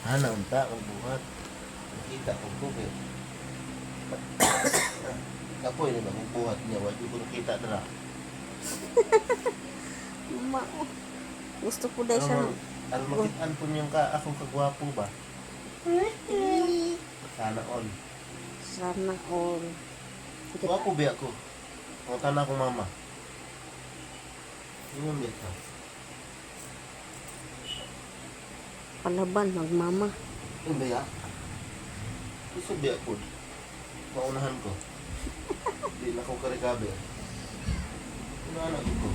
Hana unta magbuhat. Nakita ko ko kay. Kapoy na magbuhat niya, wa ko nakita dara. Mao. Gusto ko dahil siya. Ano makitaan po niyang ka akong kagwapo ba? Sana all. Sana all. Gwapo ba ako? Ang tana akong mama. Yung bit ka. Palaban, magmama. Yung ba ya? Gusto ba ako? Maunahan ko. Hindi na ako karikabe. Unahan ako ko.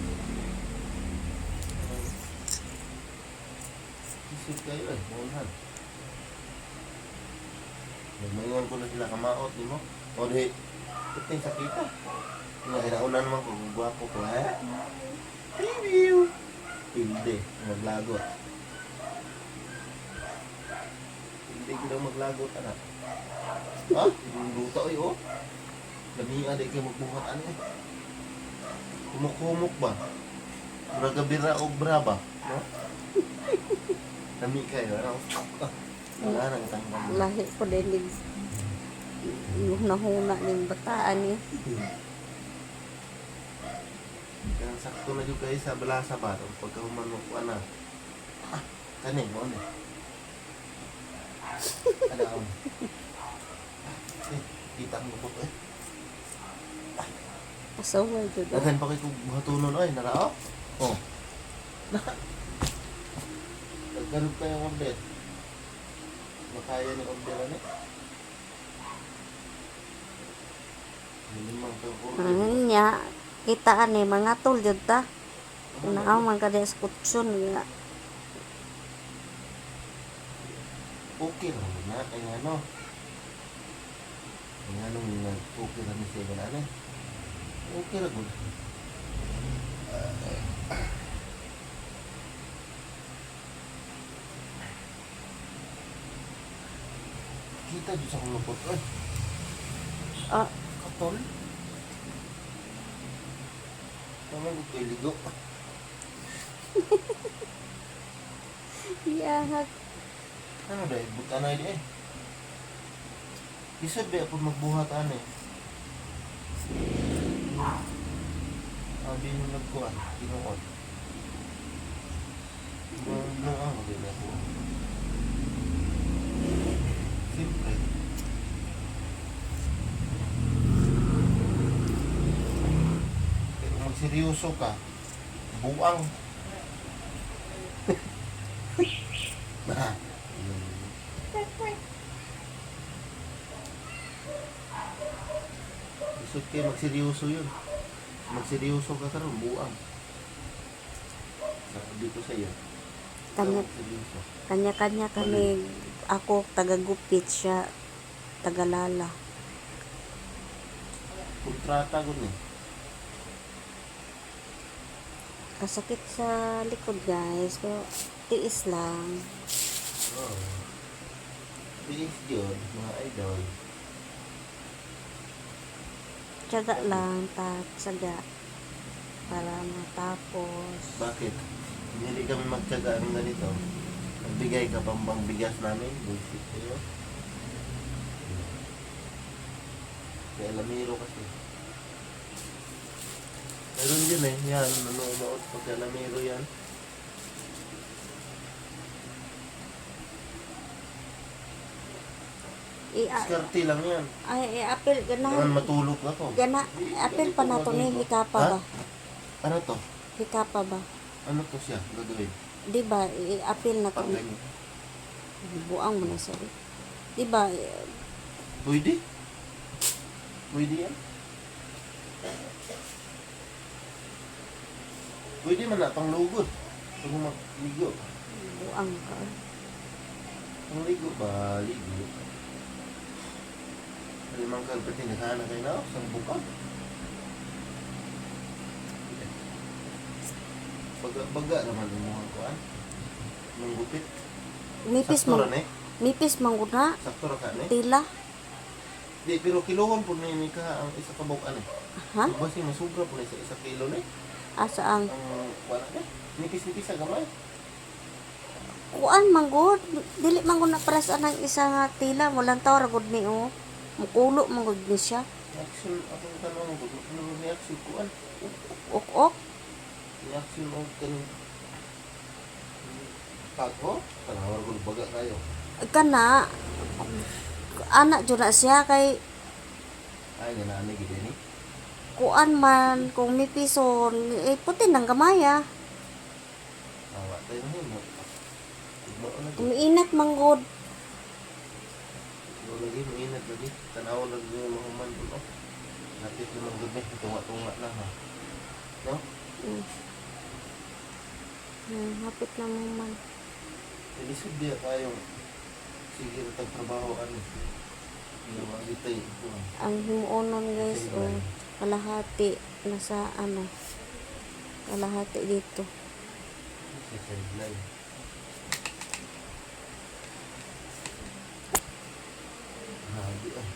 Isip kayo eh, maunahan. Nagmaingon ko na sila kamaot, di mo? O di, ito yung sakita. Inauna naman ko, gwapo ko, ha? Review! Hindi, maglagot. Hindi ko daw maglagot, anak. Ha? Yung luta, oy, oh. Lamia, di kayo magbuhat, ano eh. Kumuk-kumuk ba? Braga-bira o braba, no? Lami kayo, ano? Wala nang tanggal. Lahi ko din yung nahuna ng bataan eh. Kaya sakto na juga kayo sa balasa ba? Pagka humanok ko, ana. Kanin mo, ano? Ano? Kita mo po eh. Pasaway dyan. Dagan pa kayo kung buhatunon, ay, narao? Oh. Nagkaroon pa yung order. Makaya ni order, ano? Limang pa yung order. Nya, kitaan eh, mga tol dyan ta. Naaman ka din sa kutsyon nga. Okay lang na, kaya ano? Kaya anong okay lang ni siya na, ano? Okay lang mo. Kita dyan sa kulupot, ay. Ah, Katol. Naman ko kayo ligo. iyahat. Ano dahil? Buta na yun eh. Isad ba ako magbuhat ano eh? Sabi nung nagkuhan, kinuon. Nung ano din ako. Siyempre. Kung magseryoso ka, buang. Na. Gusto kayo magseryoso yun. Magseryoso ka karon buang. Sabi ko sa iyo. Seryoso. Kanya-kanya kami. Ako, taga-gupit siya. Tagalala. Kontrata ko ni. Kasakit sa likod guys. Pero tiis lang. Oh. Bilis yun, mga idol. Tiyaga lang. Tsaga. Para matapos. Bakit? Hindi kami magtyaga ng ganito. Nagbigay ka pang bang bigas namin. Bullshit kayo. Kaya lamiro kasi. Meron yun eh. Yan, nanonood pagka lamiro yan. Diskarte lang yan. Ay, apel, Naman gana. matulog ako. Gana, apel pa na to ni hikapa Ha? ba? Ano to? Hikapa ba? Ano to siya? Gagawin? Di ba, apel na to. Pag ganyan. Buang mo na sa di ba, Pwede? Pwede yan? Pwede man na, pang lugod. Pag magligo. buang ka. Pang ligo ba? Ligo. Malimang kalpati, naghahanap kayo na, sa buka. Baga naman yung mga kuhan. Yung gupit. Mipis Sakto mo, rin eh. mipis mangguna, Sakto rin ka eh. tila. Di, pero kiluhon po na yun ka ang isa kabukan eh. Ha? Diba siya masubra po na sa isa kilo na eh. Asa ang, Ang wala eh. Nipis-nipis sa gamay. Kuan manggod, dili manggod na paras anang isa nga tila walang tawra gud ni o. Mukulo manggod ni siya. Reaction akong tanong ko, ano reaction ko an? Ok. Reaction o kanang tago? Tanawar ko baga kayo. Kana anak jud na siya kay Ay, nga na gid ni. kuan man kung may piso puti ng gamaya. Awa tayo mo. Mo na to. Umiinat manggod. Mo lagi mainit lagi. Tanaw lagi yung mga man dun. Napit naman gabi, tunga-tunga na ha. No? Hapit na mo man. Ilisod diya tayong sige na tagtrabaho ano. Hindi naman ditay. Ang himuonon guys o kalahati nasa ano. Kalahati dito. Sa sideline. Habi ah.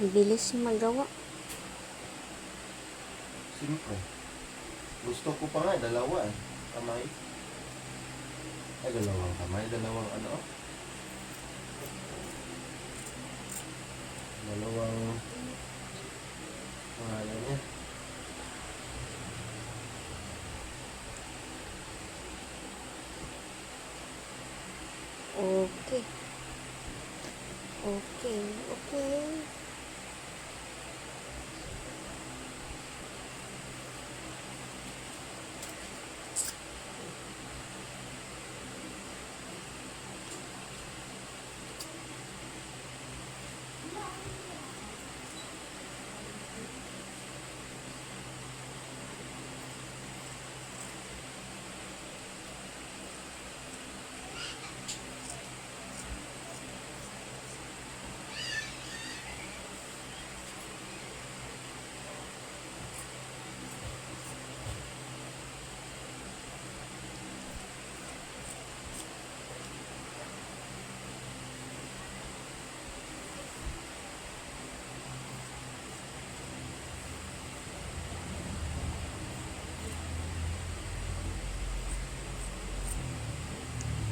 Ang bilis magawa. Siyempre. Gusto ko pa nga, dalawa eh. Kamay. Ay, dalawang kamay. Dalawang ano? Dalawang pangalan niya. Okay. Okay. Okay.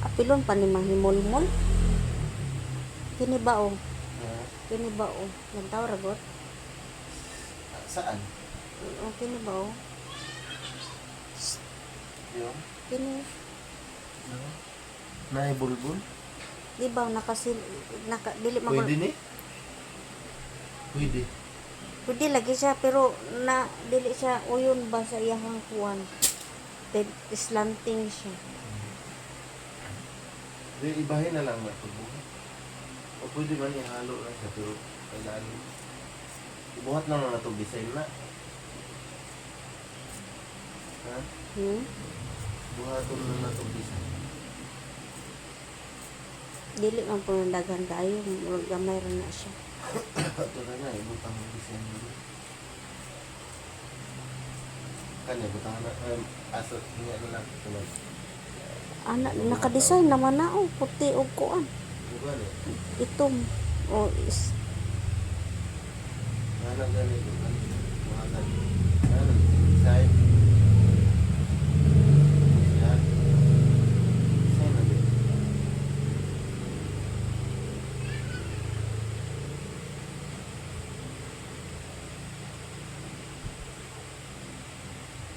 Apilon pa ni mahimol-mol. Kini ba o? Kini ba o? Lantaw ragot? Saan? O kini ba o? Yung? Kini. Naibulbul? Di ba dili man Pwede ni? Pwede. Pwede lagi siya pero na dili siya uyon ba sa iyang kuwan. Slanting siya. Di, ibahin na lang na pagbuhat. O pwede man ihalo lang siya pero kailangan. Ibuhat lang na itong design na. Ha? Buhaton na itong design. Dili man po dagan kayo. Murag gamay ra na siya. Ito na nga, ibutang ang design mo. Kanya, butang na. Aso, niya na lang. Tulad. Anak naka-design naman na o puti og kuan. Bukan eh. Itom o is Mana gani bukan. Mana. Mana design. Yan. Design na din.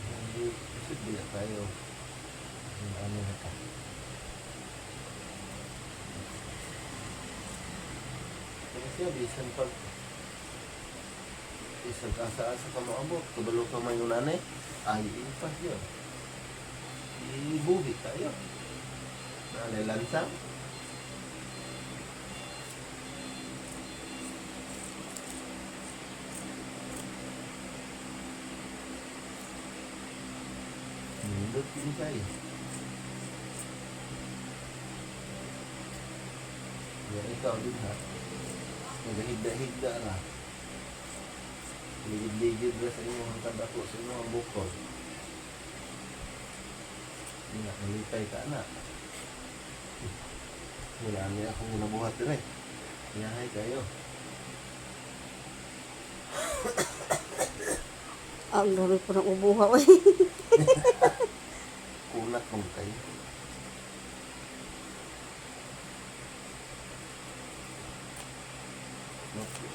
Hindi, kasi bila tayo. Ano na ka. Kasi bisan pag isang asa-asa ka maabot, kabalo ka may unanay, ay pa yun. Ibuhi tayo. Nanay lansang. Nindot din tayo. Yan ikaw din ha. Nagahigda-higda na. Ligid-ligid na sa inyong tadako sa inyong bukol. Hindi na, nalitay ka na. Wala niya akong nabuhat din eh. Yahay kayo. Ang grabe po ng ubuha. Uy. Kunat mong kayo.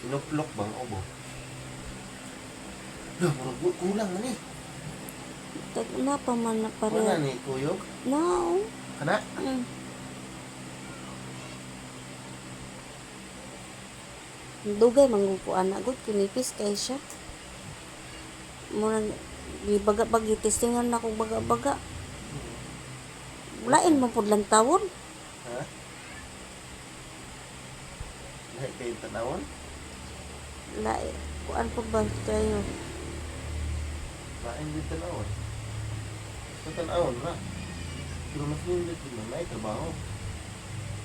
Sinuplok bang ubo? Kulang na ni. Tag na pa man na Wala pareha. ni kuyog. No. Kana? Mm. Dugay manggupuan na gud kinipis kay siya. Murag gibaga-bag testingan na kog baga-baga. Lain mo pud lang tawon. Ha? Lahat kayo tanawon? Lain. Kuan po ba kayo? Lain din tanawon. Sa tanawon na. Pero mas nindot din na may trabaho.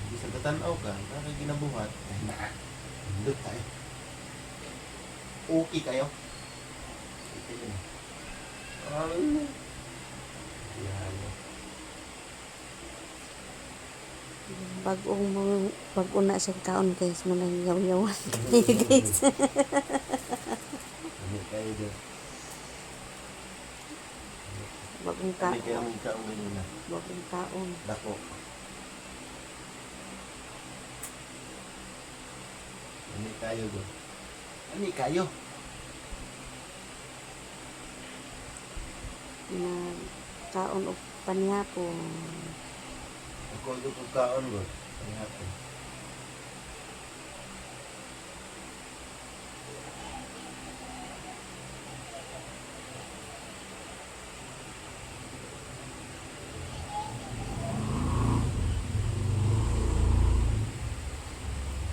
Bisa katanaw ka, nakaginabuhat. Nindot tayo. Okay kayo? Okay din. Ano? Yan. Bag-o na sa kaon guys, mo nang yaw-yawan kayo guys. Ano kayo din? Bagong Ano kayo kaon. mong kaong ganyan? Bagong kaon. Dako. Ano kayo do? Ano kayo? Na kaon og panihapon. Ako do ko kaon do. Ano hapon?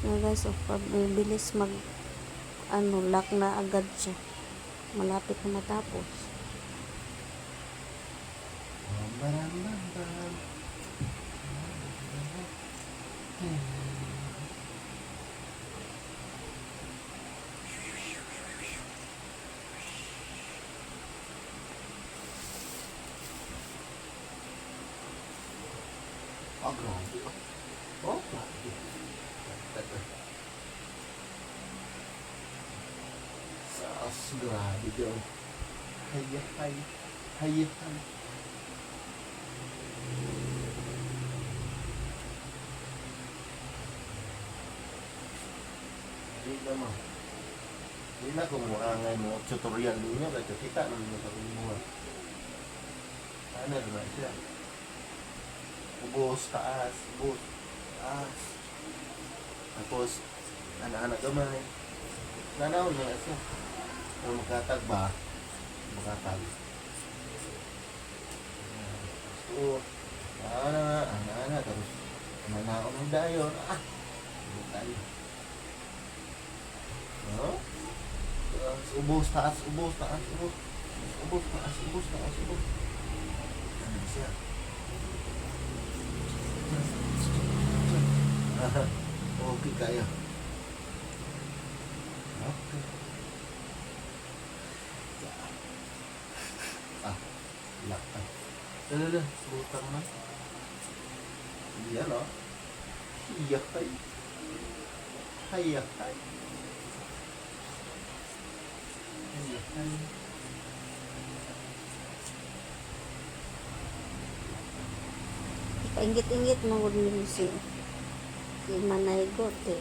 Na guys, pag bilis mag lock na agad siya. Malapit na matapos. Bam, bam, bam. Grabe. Oh, grabe dyan. Hay. Hindi naman. Hindi na kung muangay mo tutorial ninyo, kasi kita naman yung pag-imuha. Ano na siya? Ubos, taas. Tapos, anak-anak gamay. Nanawon na siya. Kung makatag ba, makatag. So, anak-anak, tapos, nanawon ng dayon. Bukan. No? Tapos, ubos, taas. Ano siya? Okay kayo. Okay. Lakad. Lala, butang na. Yan o. Iyakay. Hayakay. Paingit-ingit mo gud ni si Manay Gote.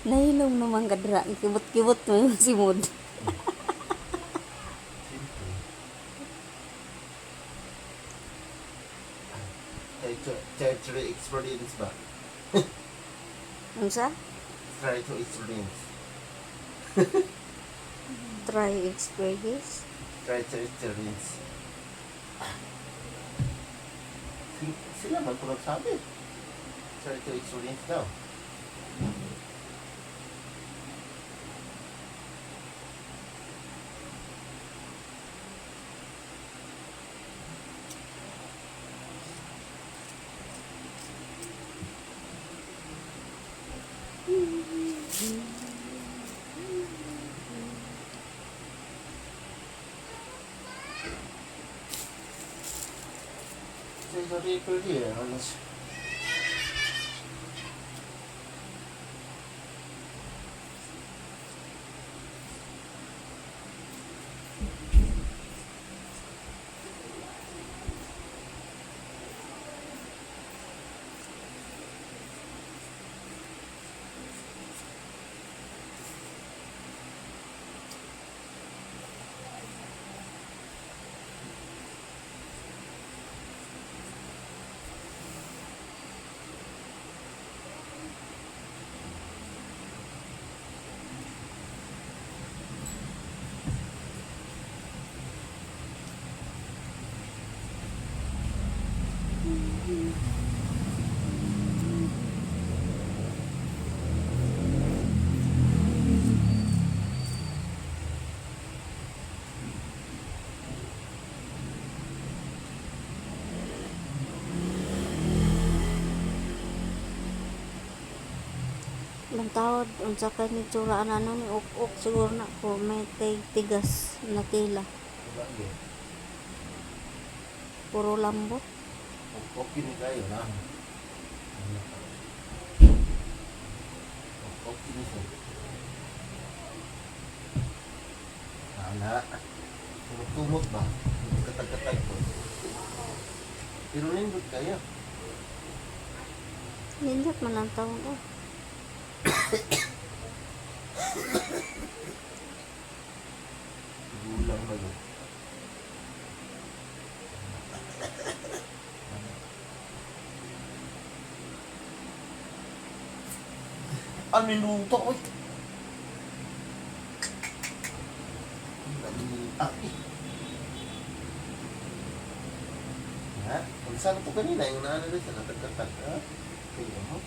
Nahilom naman kadra, kibot-kibot mo yung si Mod. Try to experience ba? Ano sa? Try to experience. Try experience. Try to experience. Sila man po nagsabi. Try to experience daw. siya sa reaper niya. Ilang tawad, unsa kay ni tsuraan ano ni uk siguro na ko may tigas na tila. Bagay. Puro lambot. Okay ni kayo na. Okay ni siya. Wala. Tumot ba? Katag-katag ko. Pero lindot kayo. Nindot man ang taon oh. Gulang ba yun? Ang minuto ko. Ha? Kung saan po kanina, yung naanalis na natagkatag, ha? Kaya mo?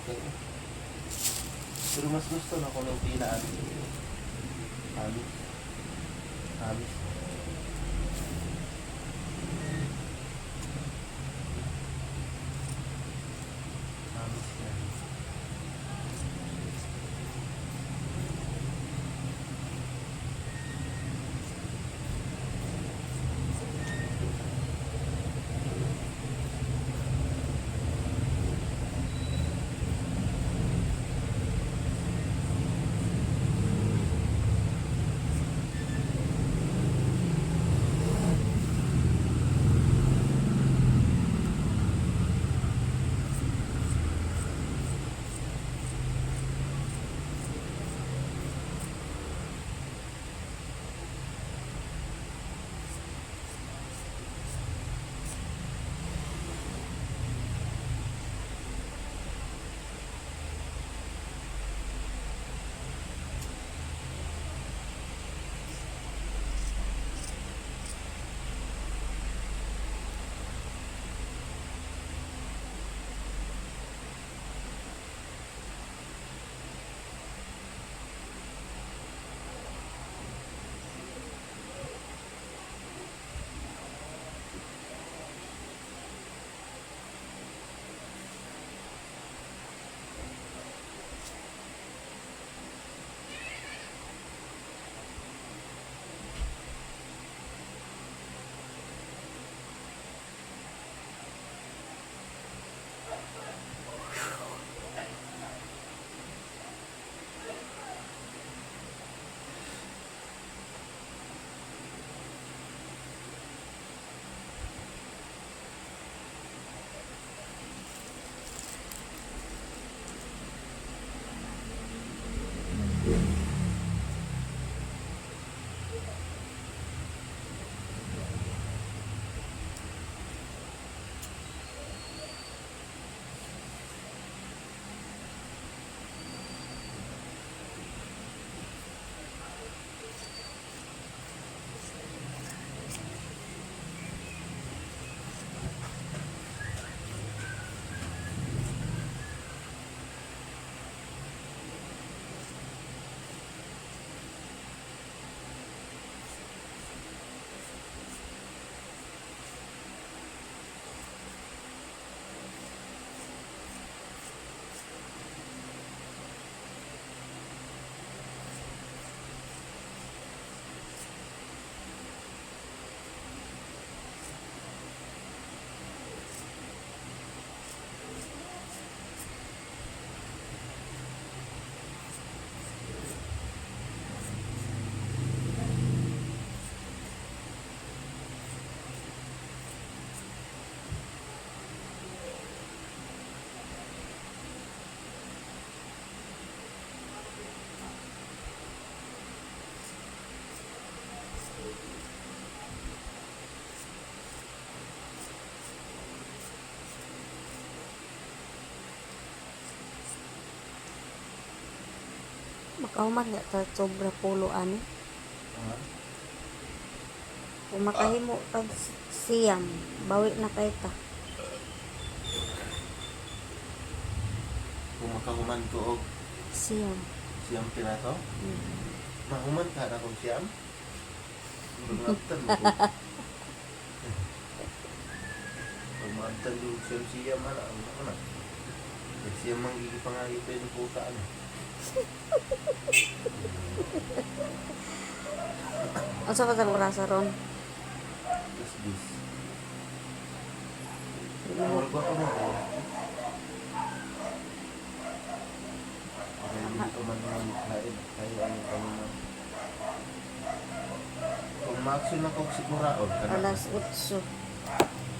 Okay. Pero mas gusto na ko ng pinaan. Halos. Halos. Halos yan. Makahuman nga ta sobra pulo ani. Ha? Kung makahimo kag siyam, bawi na kay ta. Kung makahuman ko og Siyam. siyam piraso, Mm. mahuman ka na kung siyam. Pag-maabtan mo ko. Pag-maabtan yung siyam-siyam, ano na. Siyam ang gigipangayip pa yung puta, ano. Unsa pa tang rasa ron? Just this. Wala ba ko na? Kaya hindi ko man lain. Kaya ano pa naman. Kung ma-action ako siguraon ka na. Alas 8.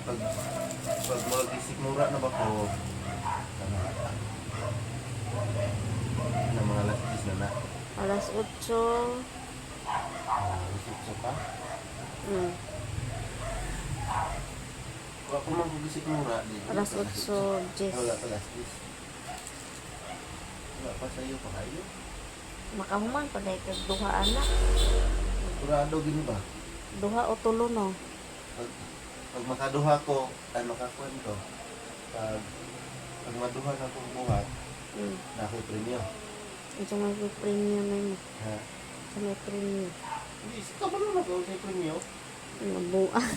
Pag mag-isikmura na ba ko, ano, na mga alas 10 na na. Alas 8. Isip pa. Mm. Kung ako mag-isikmura, di. Alas 8, Jess. Wala pa alas 10. Wala pa sa'yo pa kayo. Makahuman pa dahil kag duha anak. Sigurado gini ba? Duha o tulo no. Pag makaduha ko, ay makakwento. Pag maduha na akong buhat, Mm. na ako'y premyo. Unsa may premium na mo? Ha? Unsa may premium? Hindi, ka ba naman ako sa premyo? Nabuang.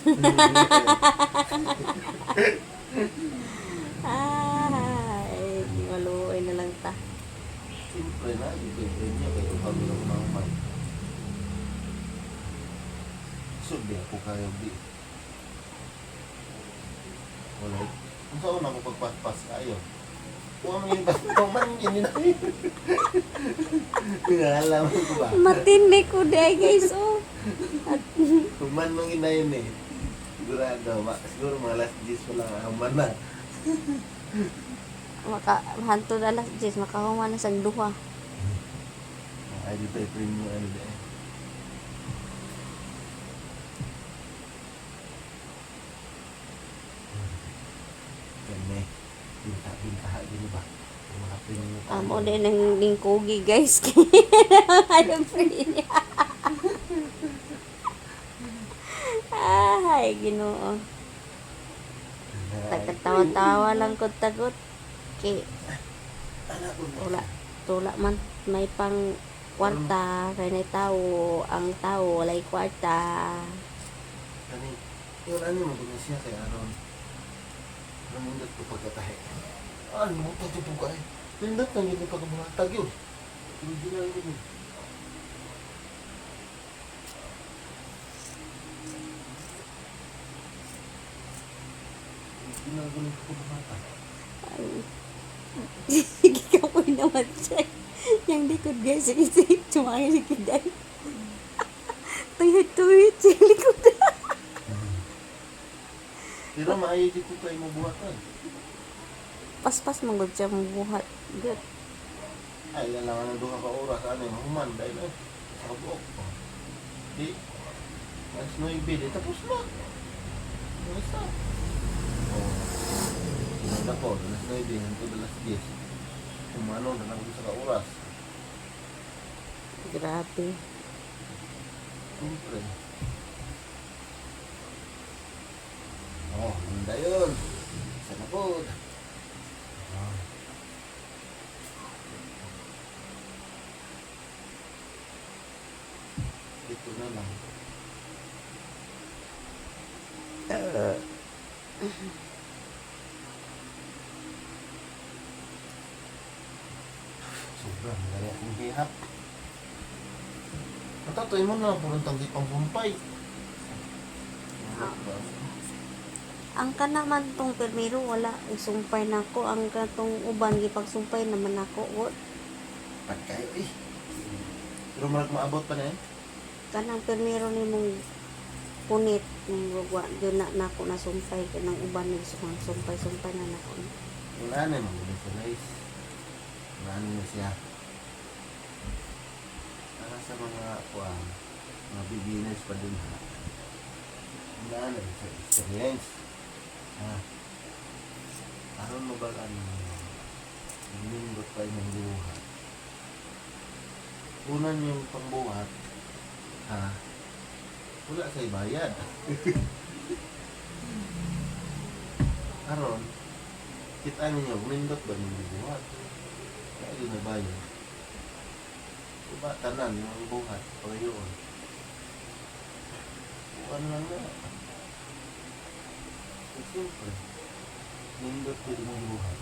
Ay, maluoy na lang ta. Siyempre na, yung premyo, kaya kami na kumakamay. Subi ako kayo, di. Wala. Kung saan ako pagpaspas kayo. Kung ano yung basta man, yun yun. Alam ko ba? Matindi ko day guys oh. Kung man nung ina yun eh. Siguro mga last 10 pa lang ang man na. Hantod alas 10 makahuman na sang duha. Ay, dito yung premium ano din. Kami, bintaha din ba? Yung mga premium. Amo din ang lingkugi guys. Ayaw free niya. Ay, Ginoo. Tagkatawa-tawa lang ko tagot. Kay Anak ko tula, tula man may pang kwarta kay na tao, ang tao walay kwarta. Kani, yun ano mo kung siya kay Aaron. Namundot ko pagkatahe. Ano mo ito po kay? Nindot na hindi pagkabuhatag yun. Hindi na yun. Hindi na yun pagkabuhatag. Sige ka po naman siya. Yang likod guys, sige, tumangin likod ay. Tuyot-tuyot sa likod. Pero maayo di ko kayo mabuhatan. Paspas manggod siya mabuhat. Good. Ay, kailangan ng duha ka oras. Ano yung human? Dahil sa kabuok. Di. Alas 9, di. Tapos na. Ano isa? Sinanda ko. Alas 9, hangtod alas 10. Kung ano, na lang sa oras. Grabe. Siyempre. Oh, handa yun. Isa na po. Ito na lang. Sobrang dali akong hihap. Matatoy mo na, purong tanggi pang bumpay. Ang kanaman tong permiro wala isumpay nako, ang katong uban gipagsumpay naman nako. Pagkayo eh. Pero marag maabot pa na eh. Kanang permiro nimong punit ng wa yun na nako na sumpay kanang uban ni sumpay na nako. Wala na yung mga-visualize. Wala na siya. Para sa mga mga beginners pa din ha. Wala na sa experience. Ha. Aron mo ba ang mingot pa yung buhat? Unan yung pangbuhat. Ha? Wala sa bayad. Aron, kita ninyo, nindot ba ninyo buhat? Kaya yun na bayad. Diba, tanan, yung buhat, pagayon. Bukan lang na. Siyempre, nindot ko din yung buhat.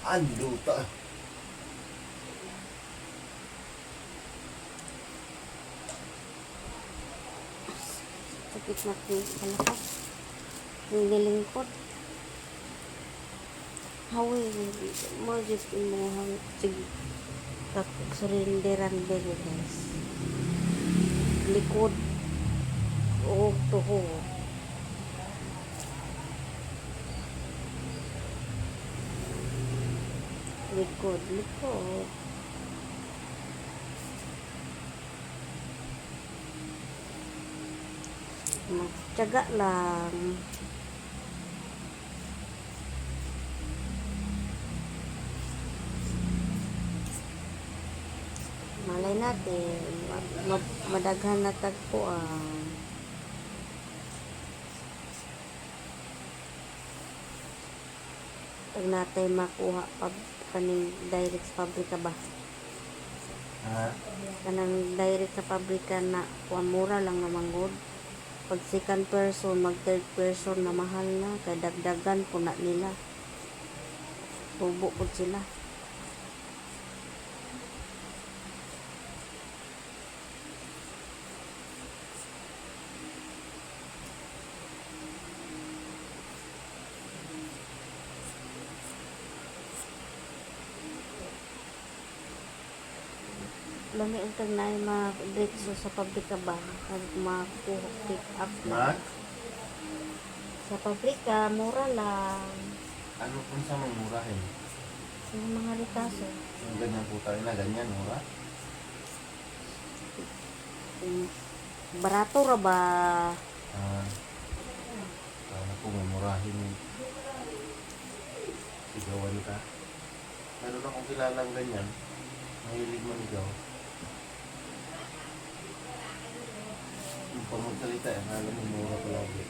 Anduta. Sakit na kalakas. Yung nilingkod. Hawi, mo just imuhang sige. Surinderan bego guys. Likod. O tuho. Likod. Magtiyaga lang. Malay natin, madaghan na tagpuan. Pag natay makuha kaning direct sa pabrika ba? Ha? Kanang direct sa pabrika na kuha mura lang na manggod. Pag second person, mag third person na mahal na. Kaya dagdagan po na nila. Tubo po sila. Lami ang tagnay ma-diretso sa pabrika ba? Kag makuha pick up Ma? na. Sa pabrika, mura lang. Ano kung sa mangmurahin? Sa mga ritaso. Yung ganyan po tayo na, ganyan, mura? Barato ra ba? Ah, sana po mamurahin yung sigawan ka. Meron akong kilalang ganyan. Mahilig manigaw. Yung pamagsalita eh, alam mo mura palagi.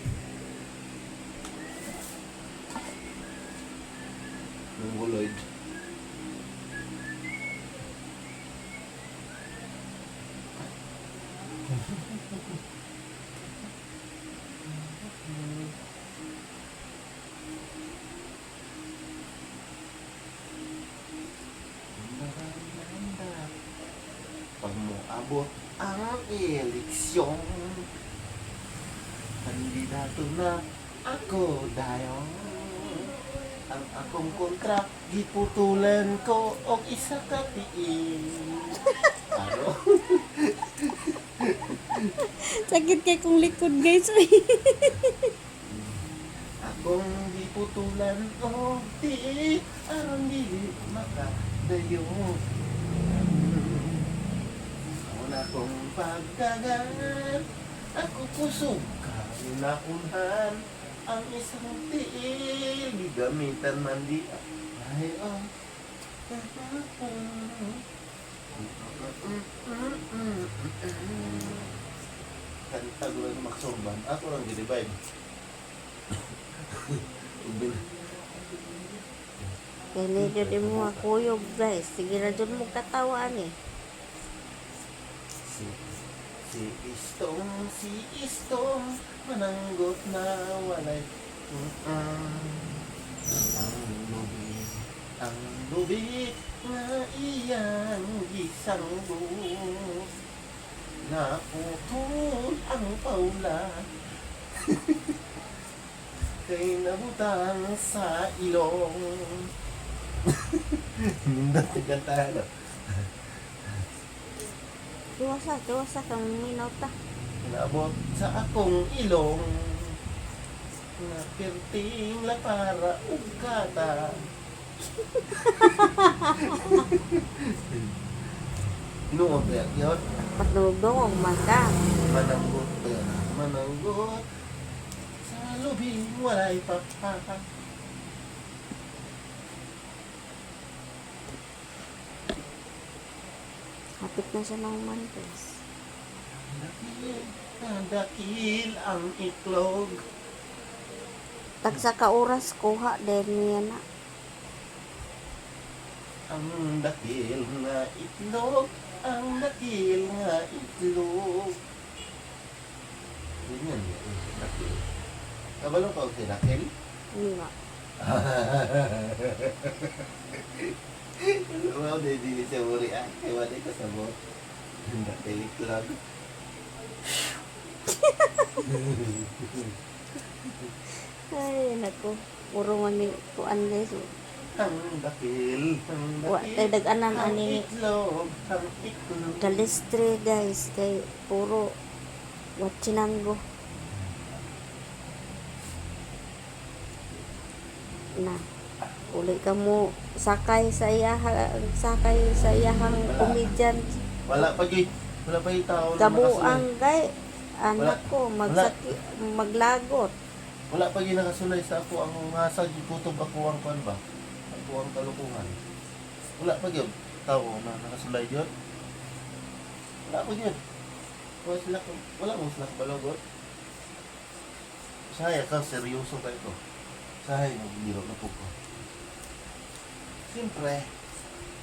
Mongoloid. Pag mo abot ang eleksyon, kandidato na ako dayon. Ang akong kontrak, giputulan ko og isa ka tiin. Ano? Sakit kay kong likod guys. Akong giputulan og tiin, aron dili makadayo. Wala kong pagdagan, ako kusog kaunahunhan. Ang isang tiil, gamitan man di ay oh. Kanta ko lang maksorban, ako lang gilibay. Kaya medyo di mo makuyog guys. Sige na dyan mo katawaan eh. Si Istong, mananggot na walay. Ang lubi nga iyang gisanggo. Naputol ang paula. Kay nabutang sa ilong. Hindi ko kantahan. Tuwasa kang minaw ta. Nabot sa akong ilong na pirting la para ugkata. Inuot ya, yun. Patulog ang mata. Mananggot, mananggot sa lubing walay pagpapag. Hapit na siya ng mantis. Dakil ang iklog. Tagsa ka oras, kuha din niya na. Ang dakil nga itlog. Ang dakil nga itlog. Ganyan yan. Dakil. Kabalo ka si dakil? Nga. Wow, hindi siya muli. Ewan ay kasabot. Ang dakil itlog. Ay, naku. Puro man ni kuan guys. Ang dakil. Ang Wa tay dakil. dag-anan Ang ani itlog. Ang itlog. Kalestre guys kay puro watchinanggo. Na. Uli ka mo sakay sa iyahang komedyan. Wala pa gay. Wala pa yung tao na Kabuang gay. Anak Wala. ko maglagot. wala pa yung nakasulay sa ako ang hasag kutob ako ang kuan ba? Ako ang kalukuhan. Wala pa yun. Tao na nakasulay yun. Wala pa yun. Wala mo sila kabalagot. Saya ka, seryoso ka ito. Saya magbiro na po ko. Siyempre,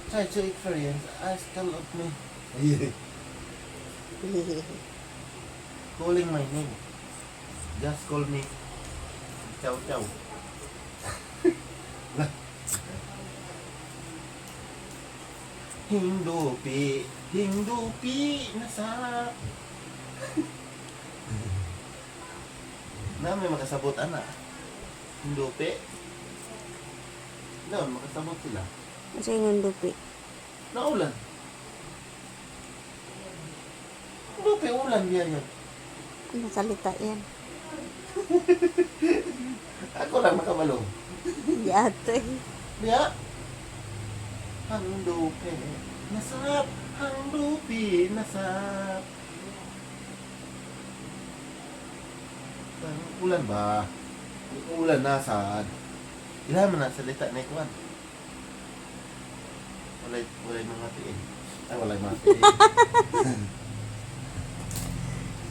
try to experience, I still love me. Calling my name. Just call me. Chow chow. Hindupi, nasa. Na may makasabot ana. Hindupi. Noon, makasabot sila. Kasi yung dupi. Naulan. Hindupi, ulan biya yan. Ano salita yan? Ako lang makabalong. Yate. Biya. Handupi, nasap. Handupi, nasap. Ulan ba? Ulan na saan? Ilan man na salita na ikuan. Walay mga tiin. Ay, walay mga tiin.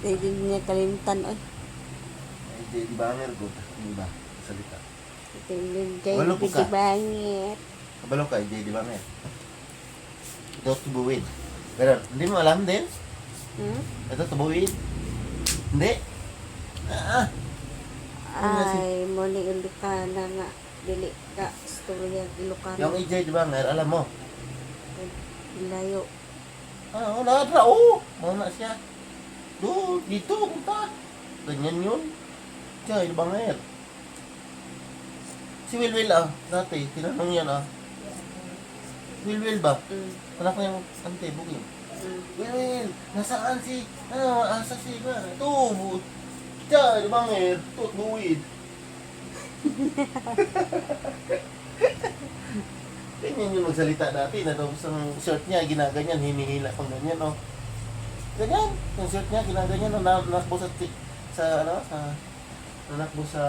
Hindi niya kalimtan. Oy. Ay, di banger ko. Hindi ba? Salita. Hindi Walo po ka. bangit. Kabalo ka, di banger. Ito tubuin. Pero, hindi mo alam din? Hmm? Ito tubuin. Hindi. Ah, Ay, muli Ilocana nga. Dili ka. Storya Ilocana. yung EJ di banger, alam mo. Layo. Ah, wala na. Oo, mauna siya. Doon, dito, punta. Ganyan yun. Siya, di banger. Si Wilwil dati, tinanong yan Wilwil ba? Mm. Anak ko yung ante, bugin. Mm. Wilwil, nasaan si, asa si ba? Ito, siya, di banger. Tut, buwid. Ganyan yung magsalita dati, natapos ang shirt niya, ginaganyan, hinihila pang ganyan, Ganyan, yung shirt niya, ginaganyan, nanakbo sa nanakbo sa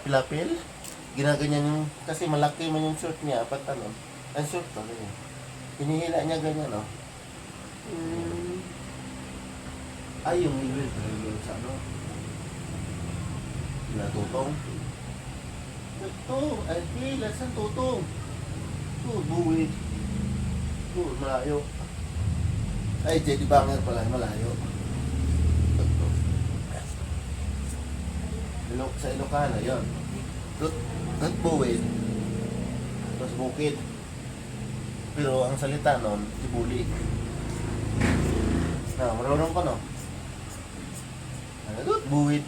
pilapil. Ginaganyan yung, kasi malaki man yung shirt niya, pantalon. Ang shirt to, ganyan. Hinihila niya ganyan, Mm. Ay, yung Wilwil, sa natutong. Ito, ay, hila, saan tutong? Ito, buwid. Ito, malayo. Ay, Jenny Banger pala, malayo. Ito. Sa Ilocana, yun. Ito, buwid. Tapos bukid. Pero ang salita nun, tibuli. Marunong ko, no? Ano, buwid.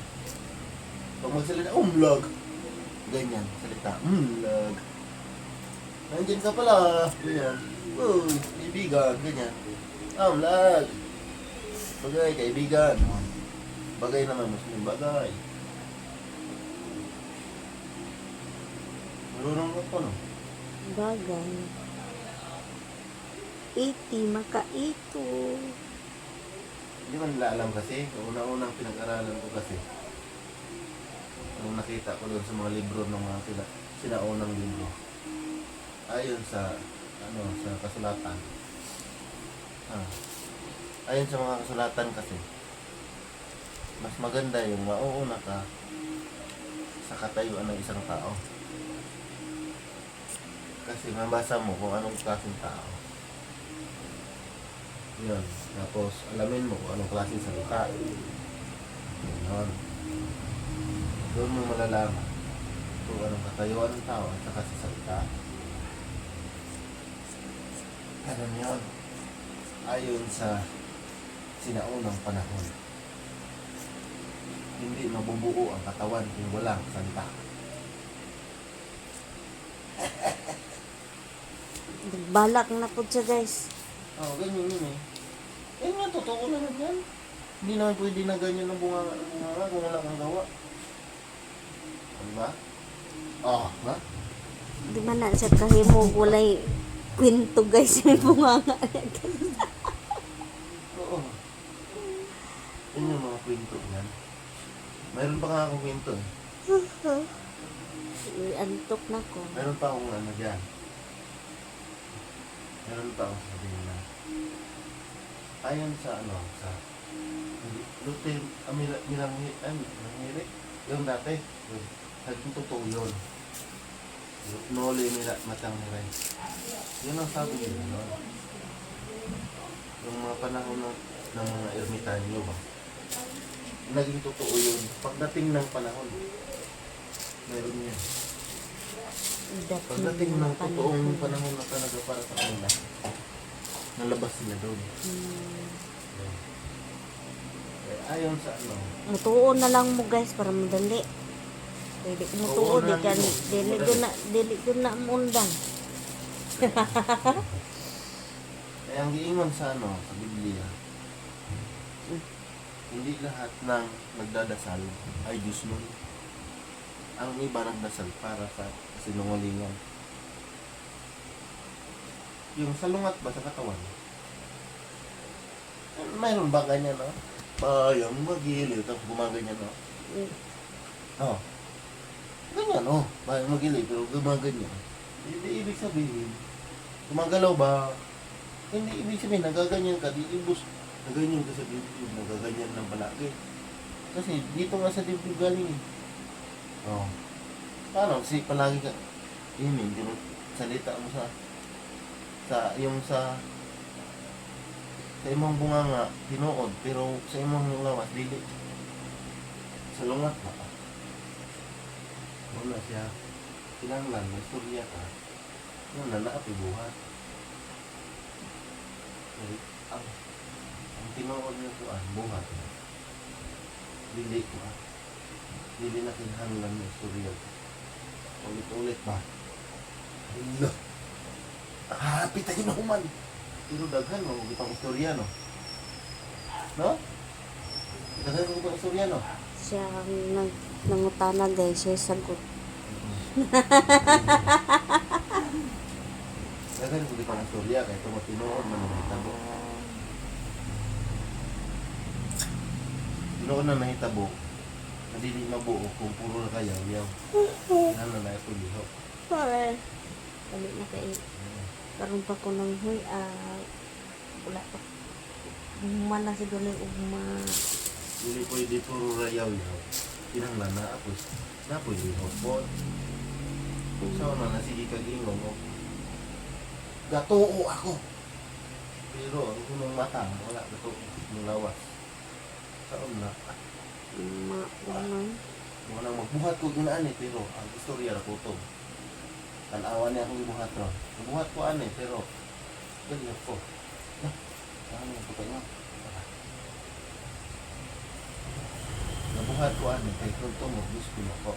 Pag magsalita, umlag. Ganyan, salita, umlag. Nandiyan ka pala. Ganyan. Uy, kaibigan, ganyan. Umlag. Bagay, kaibigan. Bagay naman, Muslim, bagay. Marunong ko, no? Bagay. Iti, makaito. Hindi man nila alam kasi. Unang-unang pinag-aralan ko kasi. Yung nakita ko doon sa mga libro ng mga sinaunang libro. Ayon sa sa kasulatan. Ah, ayon sa mga kasulatan kasi mas maganda yung mauuna ka sa katayuan ng isang tao. Kasi mabasa mo kung anong klaseng tao. Yun. Tapos alamin mo kung anong klaseng salita. Yun. Doon mo malalaman kung anong katayuan ng tao at saka sa salita. Ganun yun. Ayon sa sinaunang panahon. Hindi mabubuo ang katawan kung walang salita. Balak na po siya guys. Ganyan yun eh. Yan nga, totoo naman yan. Hindi naman pwede na ganyan ang bunganga ng bunganga kung wala kang gawa. Diba? Ha? Di man na siya kahimog walay kwento guys may bunganga niya. Oo. Yan yung mga kwento yan. Mayroon pa nga akong kwento eh. Uy, antok na ko. Meron pa akong ano dyan. Meron pa akong sabihin na. Ayon sa sa Luther, Milangiri, yung dati, naging totoo yun. Noli matang niray. Yun ang sabi nila noon. Yung mga panahon ng mga ermitanyo ba? Naging totoo yun. Pagdating ng panahon, meron yan. Pagdating ng totoong panahon na talaga para sa kanila, nalabas sila doon. Ayon sa Mutuon na lang mo guys para madali. Pwede ko mutuon di kan dili ko na mundang. Kaya ang giingon sa sa Biblia, hindi lahat ng nagdadasal ay Diyos mo. Ang iba nagdasal para sa sinungalingan. Yung salungat ba sa katawan? Mayroon ba ganyan, no? Bayang magiliw, tapos gumaganyan, no? Ganyan, bayang magiliw, pero gumaganyan. Hindi ibig sabihin, gumagalaw ba? Hindi ibig sabihin, nagaganyan ka, di ibus, naganyan ka sa dibdib, nagaganyan ng palagi. Kasi dito nga sa dibdib galing, paano? Kasi palagi ka, salita mo sa imong bunganga, tinuod, pero sa imong lawas, dili. Sa lungat na ka. Wala siya. Kinanglan, may istorya ka. Yung nanaapi buhat. Ang tinuod niya kuan, buhat. Dili ko Dili na kinahanglan ng istorya. Ulit-ulit ba? Hello. Happy tayo na human. Pero daghan mo, itong istorya, no? No? Daghan mo itong istorya, no? Siya ang nangutana guys, siya sagot. Daghan mo itong istorya, kaya ito matinood na mahitabo. Tinood na mahitabo, na dili mabuo kung puro na kayaw, yaw. Ano na ito liho. Sorry. Balik na kayo. Karoon pa ko ng wala pa. Ugma na siguro yung ugma. Dili pwede puro rayaw-yaw. Kinanglan na apos. Napoy liho po. Kung saan na sige kag-ingong mo. Gatuo ako. Pero ang unang mata, wala gatuo. Yung lawas. Saan na? Wala magbuhat ko ginaan pero ang istorya na po ito. Tanawan niya akong ibuhat ro. Ibuhat ko pero ganyan ko. Ano yung puto nyo? Nabuhat ko kay kunto mo, gusto mo ko.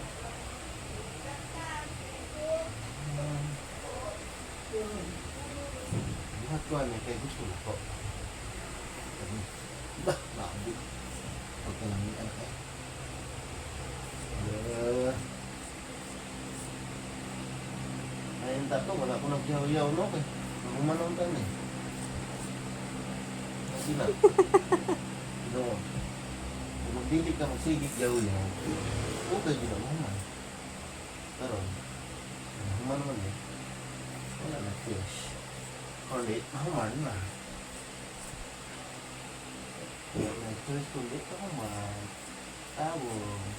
Buhat ko kay gusto mo ko. Labi. Pagkalamian ka. Ayun tato, wala ko nagyaw-yaw, no? Kaya nagumanong tayo eh. Hindi na. Ino. dili ka magsigit yaw-yaw, okay yun ang human. Pero, human naman eh, wala na fish. Or late, human na. Kaya nag-fish ko late, human. Tawag.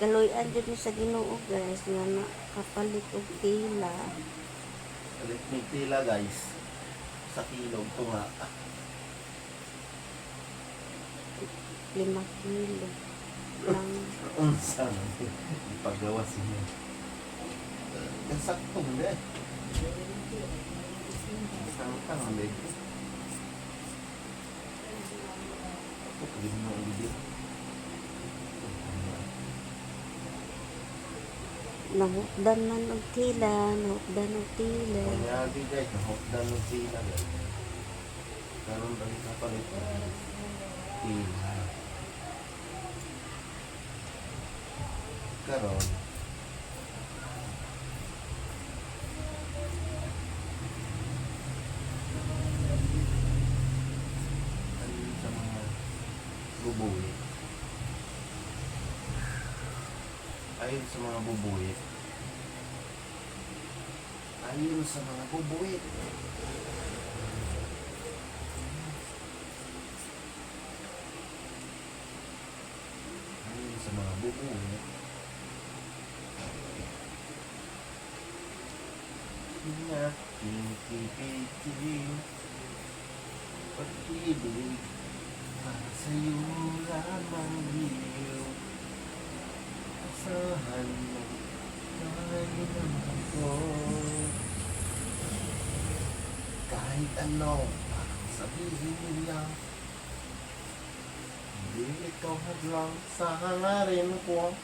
Kaloy-an dyan sa Ginoo guys nga nakapalit og tila. Ulit may tila guys. Sa kilog ito nga. 5 kilo lang. Unsa man. Ipagawa siya. Kasaktong de. Sangtang de. Ako pagin mo ang video. Nahukdan man og tila, nahukdan og tila. Kunyagi guys, nahokdan ng tila guys. Karoon balik na palit. Tila. Karoon. Ayun sa mga bubuwi. Ayun sa mga bubuwi. Ayun sa mga bubuwi. Ayun sa mga bubuwi. Aking pipigil pag-ibig para sa'yo lamang liw. Asahan mo tayo naman ko. Kahit ano ang sabihin nila, hindi ito hadlang sa hangarin ko.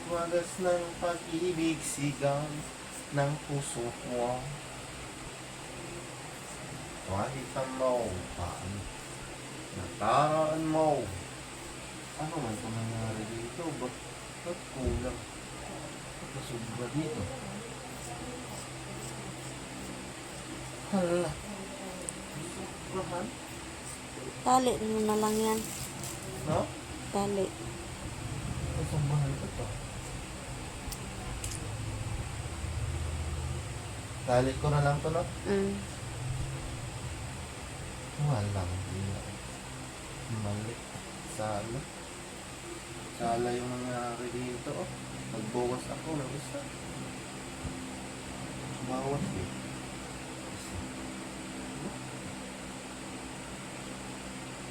Wagas ng pag-ibig sigaw ng puso ko. Kahit ano paan nataraan mo. Ano man ito nangyari dito? Ba't kulang? Ba't nasubra dito? Hala. Sobrahan? Tali mo na lang yan. No? Tali. Kasambahan ko to. Tali ko na lang to, no? Walang gila. Mali. Sala. Sala yung nangyari dito, oh. Nagbawas ako ng isa. Bawas eh. Isa.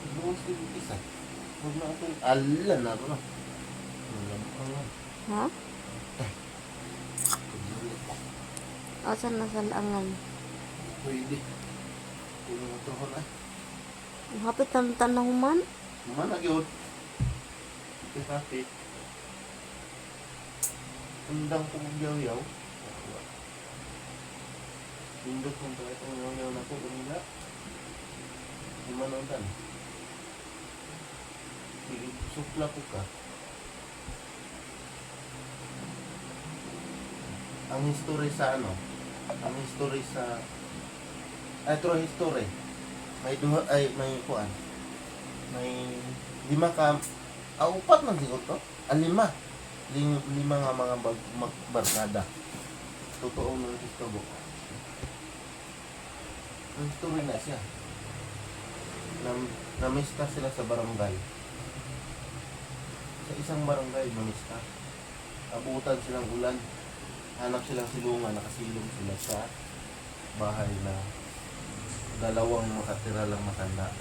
Nagbawas din yung isa. Huwag na ito. Ala na ito na. Alam ko lang. Ha? Asan na salangan? Pwede. Pwede mo ito ko na. Hapit ang tanong man. Mana yun? Kapit. Undang ko kong yaw-yaw. Pindot kong tayo itong yaw-yaw na po. Kanila. Imanondan. Sige, supla po ka. Ang history sa ano? Ang history sa... Ay, true history. May duha, ay, may kuan. May 5 ka... upat man siguro to. 5. 5 nga mga barkada. Totoo ng history. Ang history na siya. Namista sila sa barangay. Sa isang barangay, namista. Abutan silang ulan. Hanap silang silungan, nakasilong sila sa bahay na 2 makatira lang matanda.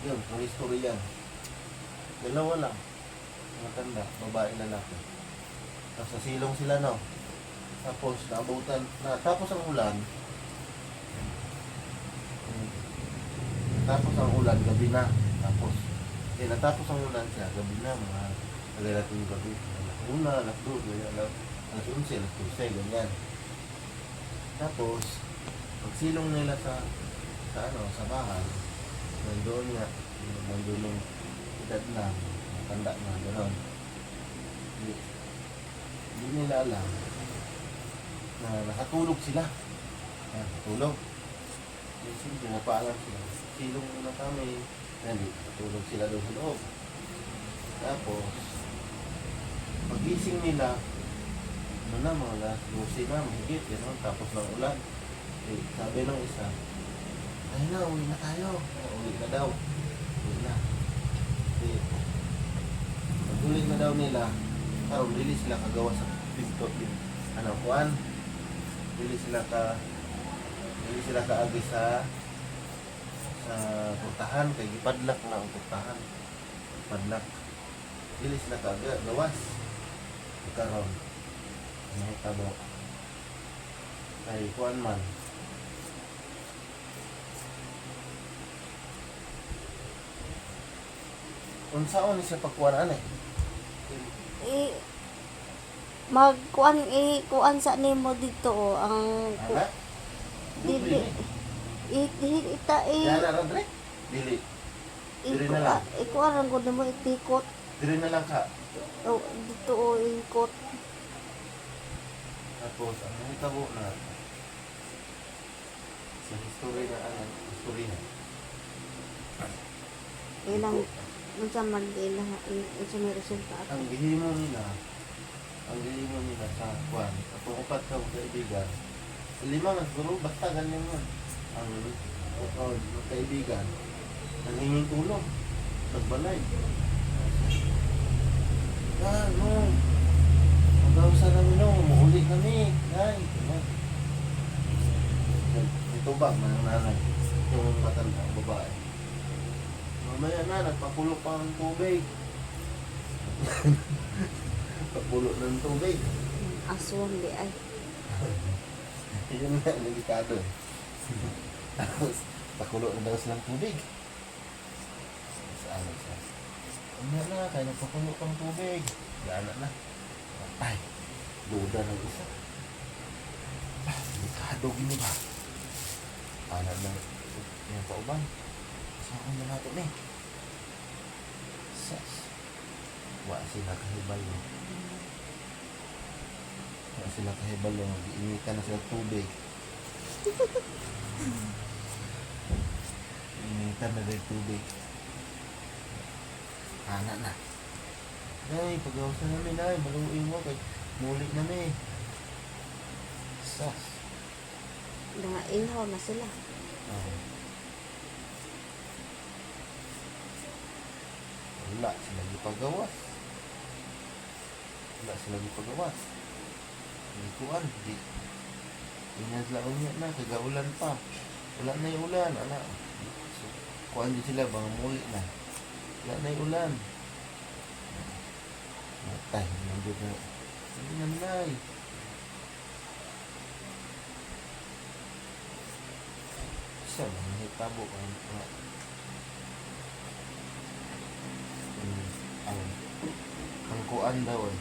Yun, ang history yan. 2 lang. Matanda, babae, lalaki. Tapos nasilong sila, no? Tapos naabutan, tapos ang ulan. Tapos ang ulan, gabi na. Tapos, natapos ang ulan siya, gabi na, mga nagalating gabi. Alas 1, alas 2, alas 11, alas 12, ganyan. Tapos, pagsilong nila sa bahay, nandun nga, nandun yung edad na, tanda na, gano'n. Hindi nila alam na nakatulog sila. Nakatulog. Siyempre, napaalam sila. Silong muna kami. Natulog sila doon sa loob. Tapos, pagising nila, ano na, mga alas 12 na, mahigit, gano'n, tapos ng ulan. Eh, sabi ng isa, ay na, uwi na tayo. Uwi na daw. Uwi na. Eh, pag-uwi na daw nila, parang dili sila kagawa sa pinto din. Ano, kuan? Dili sila kaagi sa putahan, kay gipadlak na ang putahan. Padlak. Dili sila kaaga, gawas. Karon. Ano tabo? Kay kuan man. Unsaon ni siya pagkuan eh? Kuan sa nimo dito o ang Ana? dili ita Yana ra dre? Dili. Dili na lang. kuan lang ko nimo itikot Dili na lang ka. o dito o ikot Tapos ang nahitabo na sa history na history na. ilang unsa man ilang unsa may resulta Ang gihimo nila sa kuan, atong upat ka kaibigan. Lima man siguro basta ganyan man. Ang kaibigan nangingin tulong sa balay. No. Magawsa na no, muuli kami. Ay, ito ba ng nanay? Yung matanda, babae. Mamaya na, nagpapulo pa ang tubig. Papulo ng tubig. aswang di ay Yun nga, delikado. Tapos, pakulo na daw silang tubig. Saan siya? Ano na, kaya nagpakulo pang tubig. Gana na. Ay, duda ng isa. Delikado gini ba? Ano na, yung pauban. Saan na natin eh? Sas. Wa sila kahibal mo. Wa sila kahibal mo. Mag-iinitan na sila tubig. Initan na rin tubig. Ana na. Nay, pag-awasan namin, nay. Maluin mo kay muli namin. Sas. ihaw na sila Wala sila gipagawas. Wala sila gipagawas. Hindi kuan. Inadlaon niya na. Kagaulan pa. Wala na yung ulan. Ana. So, kuan din sila. Bang muli na. Wala na yung ulan. Matay. Nandun na. Hindi naman. Siya lang. Nahitabo ang ang kuan daw eh.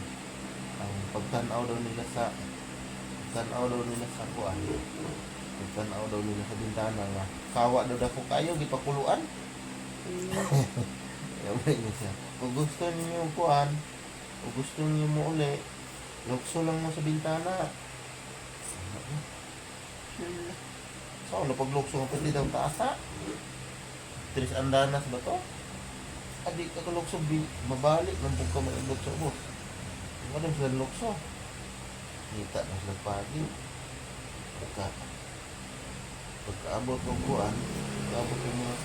Ang pagtanaw daw nila sa kuan. Pagtanaw daw nila sa bintana nga kawa daw dako kayo gipakuluan. Yung niya siya. Kung gusto niyo kuan, kung gusto niyo mo uli, lukso lang mo sa bintana. So, ano pag lukso mo pwede daw taas ha? Tris andanas ba to? Adi ka lukso, mabalik ng ka mag-lukso mo. Ano sila lukso? Kita na sila pagi. Pagkaabot ng kuan, pagkaabot ng mga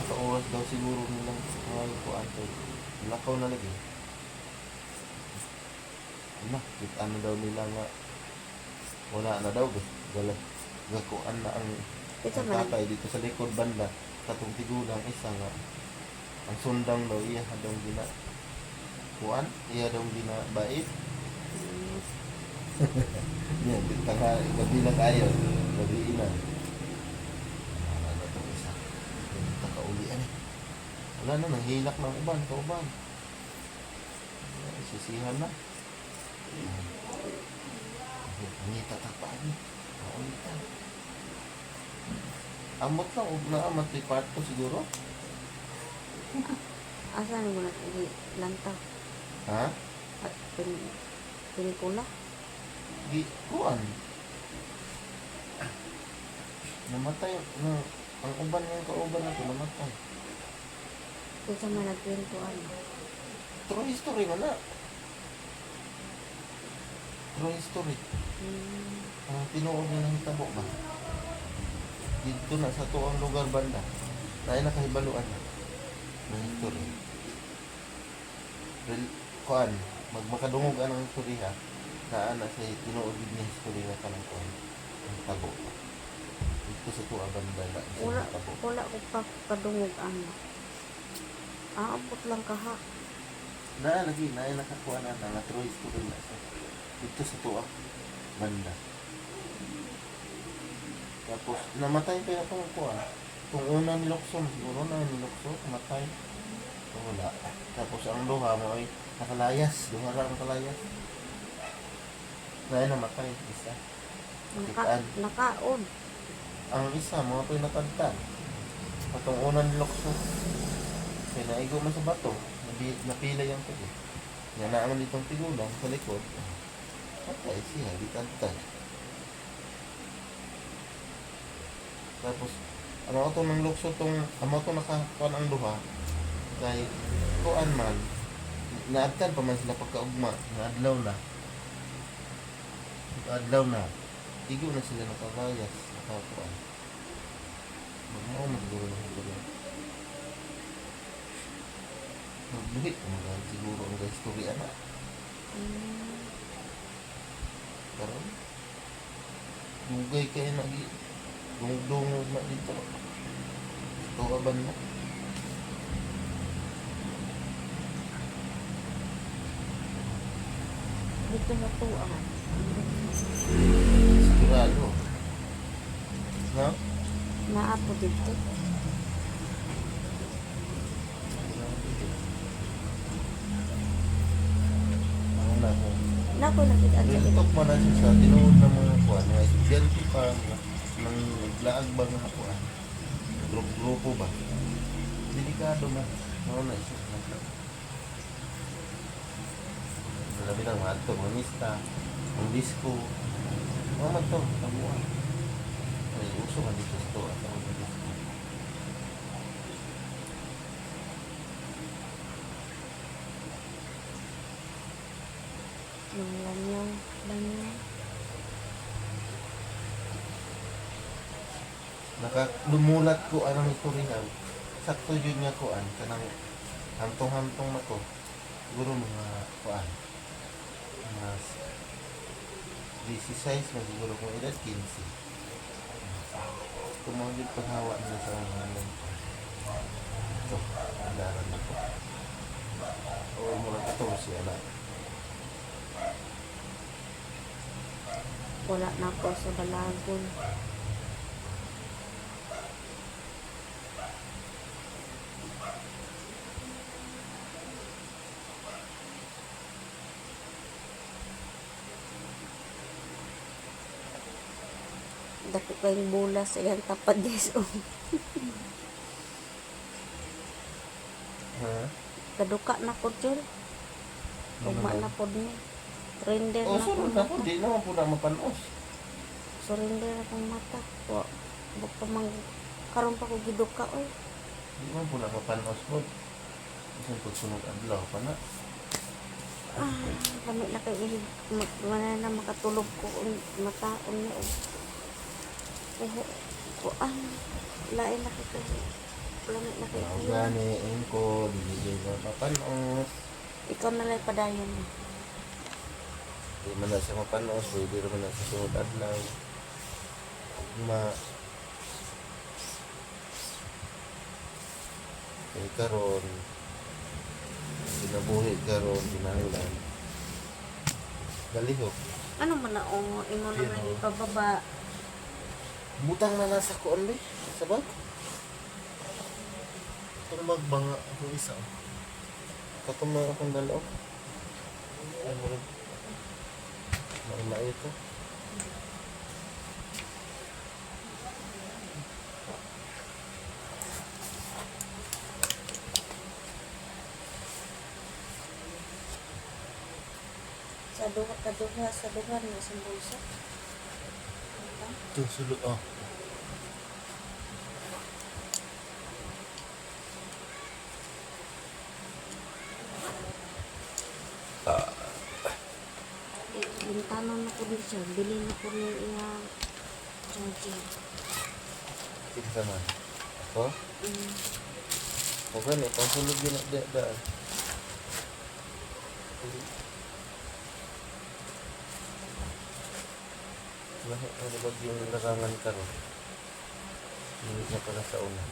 sa oras daw siguro nilang mga kuan. Lakaw na lagi. Ano, kita na daw nila nga wala na daw. Gakuan na ang tatay dito sa likod banda. Katong tigulang isa nga ang sundang daw iya daw gina kuan iya daw gina bait. Yan kita nga gabi na kayo gabi ina ano to isa kita kaulian eh wala na nanghilak ng uban kauban sisihan na ngita tapaan kaulitan amot lang ug na amat di kwarto siguro. asa ni mo na lantaw Ha? pelikula Di kuan. Namatay, ang uban yung kauban na to, namatay. Kung sa man nagkwentuhan. True history mo na. True history. Ang tinuod na nahitabo ba? Dito na sa tuang lugar banda. Dahil nakahibaluan na. Ng history. Kuan, magmakadungog ang history ha. Na sa tinuod ni history na kanang kuan. Ang tabo. Dito sa tuang banda na Wala, sa tabo. wala ko pa kadungog ano. Aabot lang kaha. Lagi, nakakuha na nga true history na sa dito sa tuang banda. Tapos, namatay pa yung kuha. Kung una nilokso, siguro na nilokso, namatay. Wala. Tapos, ang duha mo ay nakalayas. Duha ra ang nakalayas. Dahil namatay, isa. Nakaon. Ang isa, mga pa yung nakanta. Patong una nilokso. Kaya naigo man sa bato. Napila yung tubo. Nga naaman ditong tigulang sa likod. Patay siya, di kantay. Tapos, ano ito ng lukso itong, amo ito nakakuan ang duha. Kaya, kuan man, naadkan pa man sila pagkaugma, naadlaw na. Naadlaw na. Tigo na sila nakalayas, nakakuan. Magmao magduro na siguro. Magbuhit mo siguro ang istorya na. Karon, dugay kayo nagi dungdungog na dito. Ito aban na. Dito na tuang. Sigurado. No? Naapo dito. Ako na ko. Nako nakita sa Real dito. talk man na siya sa tinuod ng mga kuan, mga estudyante pa ng naglaag ba nga kuan. Grupo ba? Delikado man. Ano na siya. Labi ng mga ito, mga mista, mga disco. Mga man ito, tabuan. Ay, uso nga dito ito at ang mga disco. Yung lanyaw. Lumulat ko anong historian. Sakto yun nga kuan kanang hantong-hantong na ko. Siguro mga kuan. Mga 16 na siguro kung edad 15. Tumawagin paghawa nila sa mga lang. Ito, andaran na ko. O mo lang ito siya na. Wala na ako sa balagon. Dako kayong bulas sa iyang tapad guys. Ha? Kaduka na ko dyan. Ugma na po ni. Surrender O, na ko sunod na po. Di naman po na mapanos. Surrender akong mata. Bukta mang karon pa ko giduka oy. Di naman po na mapanos po. Kasi po sunod adlaw pa na. Kami na kay ihig. Wala na makatulog ko. Mataon na o. Kuan. Lain na kita. Lamit na kay Ang gani, engko, di na mapanos. Ikaw na lang padayon mo. Di man na siya mapanos. Pwede naman na sa sunod adlaw. Eh karon kinabuhi karon kinahanglan galihok Ano man na o imo na Pero- lang ipababa. butang na nasa kuan be sa bag itong magbanga ako isa katong na akong dalaw ay mo rin mauna ito Sa duha na sa bulsa. ito sulod oh Pintanon na ko din siya. Bilhin na ko ni iya charger. Sige sama. Ako? Mm. O gani, pangsulog yun na daan. Lahit na nabag yung larangan ka ro. Hindi na pala sa una.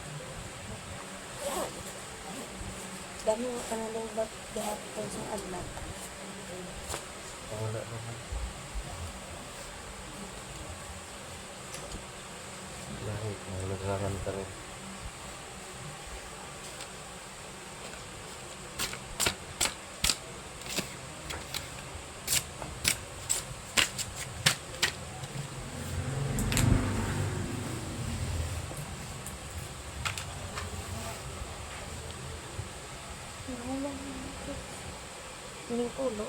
Dami mo ka na lang ba't gahapon sa adlaw? Wala naman. Lahit na larangan ka ro. Hindi pulo.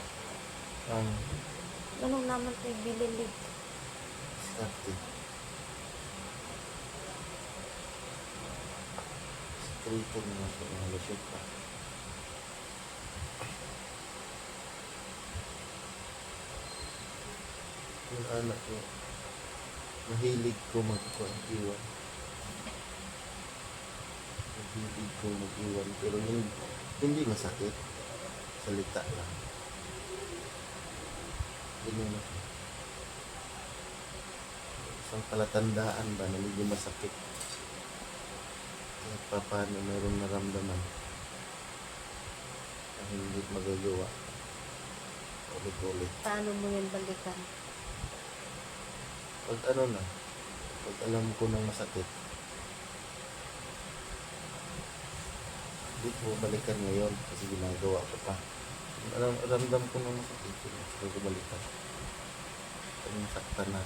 Ang Ganun naman ito bilhin din. starte. Strito na sa mga lusot pa. Yung anak ko, mahilig ko mag-iwan. Mahilig ko mag-iwan. Pero hindi masakit. Salita lang. Ganyan na. Isang palatandaan ba na medyo masakit. Kahit pa paano mayroong naramdaman na hindi magagawa. Ulit-ulit. Paano mo yan balikan? Pag ano na, pag alam ko ng masakit, hindi ko balikan ngayon kasi ginagawa ko pa. Ramdam ko ng masakit, hindi ko balikan. Pag nasaktan na,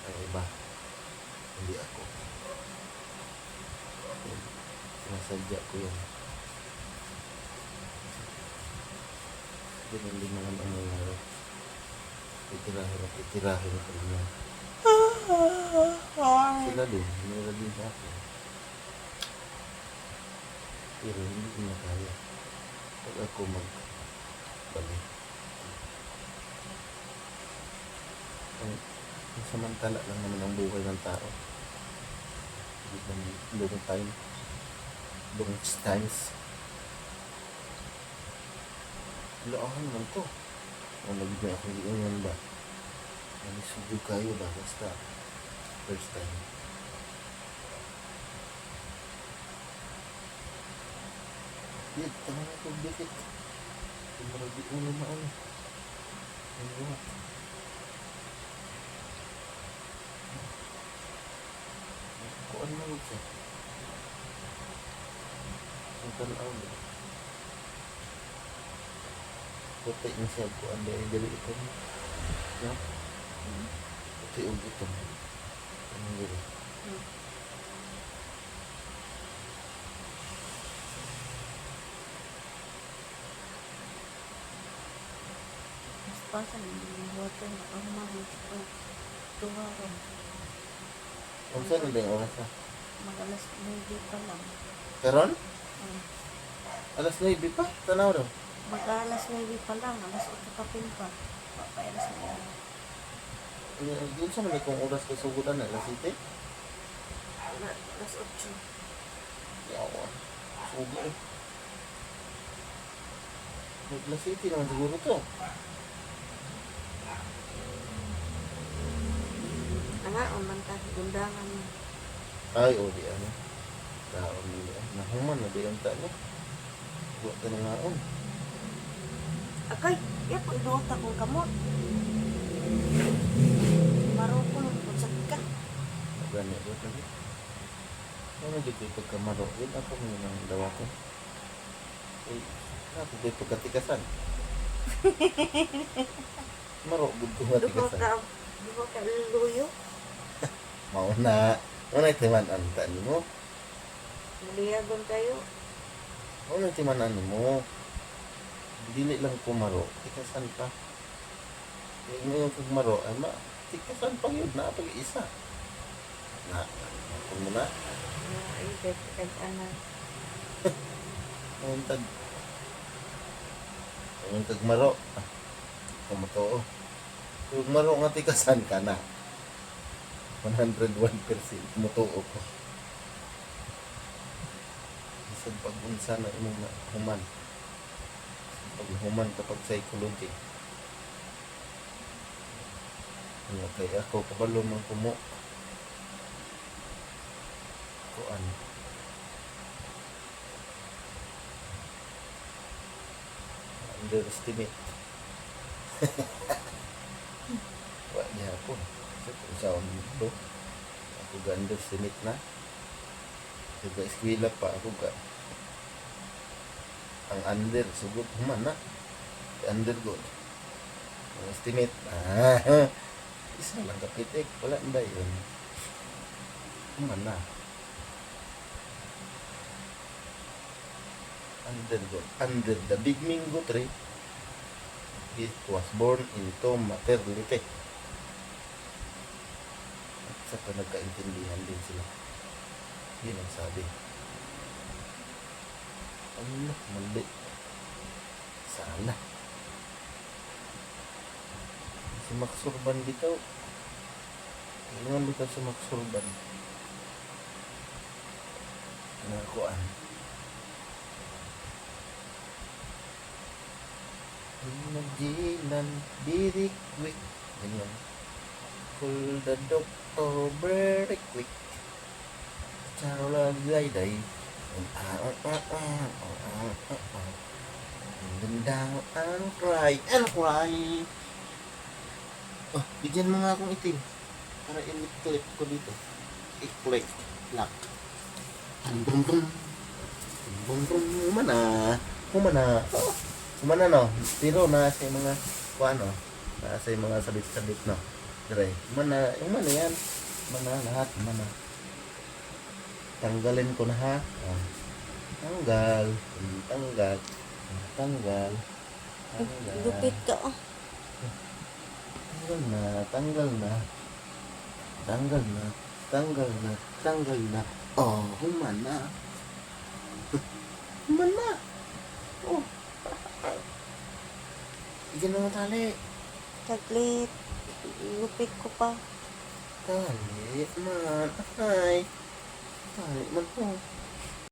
ay iba, hindi ako. Sinasadya ko yan. Ganyan din naman ang nangyari. Itirahin ko rin yan. Sila din, meron din sa akin. Pero hindi ko na kaya. Pag ako magbalik. Ang samantala lang naman ang buhay ng tao. Long time. Long times. Laahan naman to. Kung nabigyan ako hindi ngayon ba? Nanisugyo kayo ba? Basta first time. Dito, tama na ito, dikit. Tumaragit mo naman ano. Ano ba? Kuan na mo siya. Ang tanaw ba? Putay na siya kuan dari ito. No? Putay og ito. Ano dito? Pasan yung water na ang mga tuwaron. Kung saan na yung oras na? Mag-alas 9 pa lang. Karon? Um, Alas 9 pa? Tanaw daw. Mag-alas 9 pa lang. Alas 8 pa pin pa. Papailas na yan. Yun sa mga kung oras ka sugutan na alas 7? Alas 8. Yawa. Sugo eh. Alas 7 naman siguro to. Ang manta, gundangan mo. Ay, o di ano. Taon nila. Nahuman na di ang talo. Buat ka na ngaon. Akay, pag doon akong kamot. Marupon, pagsak ka. Magani ko tadi. Ano di ko pagkamaro. Yun ako mo ng dawa ko. Eh, ako di pagkatikasan. Maro, gud ko matikasan. Dugo ka luyo. Mauna. Mauna timan ang tani mo. Maliyagon kayo. Mauna timan mo. Dili lang ko maro. Tikasan pa. Kaya ngayon kag maro, ay tikasan pa yun. Na pag-isa. Na, ako mo na. Ay, anak. Ngayon tag. Ngayon kag maro. Ah, kumotoo. Yung maro nga tikasan ka na. 101% mutuo ko. Isang pag-unsa na imong na human. Pag human kapag psychology. Ano kaya ako kabalo man kumo. Kuan. Underestimate. Wa niya ako. Sa kung saan dito. Ako ga underestimate na. Sa eskwela pa ako ga. Ang under, sugot human na. Under good. Ang estimate. Isa lang kapitik. Wala na yun. Human na. Under good. Under the big mango tree. It was born into maternity. At saka nagkaintindihan din sila. Yun ang sabi. Ano, mali. Sana. Si Max Urban bitaw. Kailangan bitaw si Max Urban. Nakuan. Nagilan, very quick. Ganyan. Call the doctor very quick. Charla day. And then down and cry. Oh, bigyan mo nga akong itim. Para i-clip ko dito. I-clip. Lock. Bum bum. Bum bum. Humana. Oh. Humana no. Tiro na sa mga kuano. Na sa mga sabit-sabit no. Dire. Humana yan. Humana lahat. Humana. Tanggalin ko na ha. Oh. Tanggal. Lupit ka oh. Tanggal na. Oh, humana. Oh. Iyan na tali. Saglit. Lupit ko pa. Tali man. Ay. Tali man po.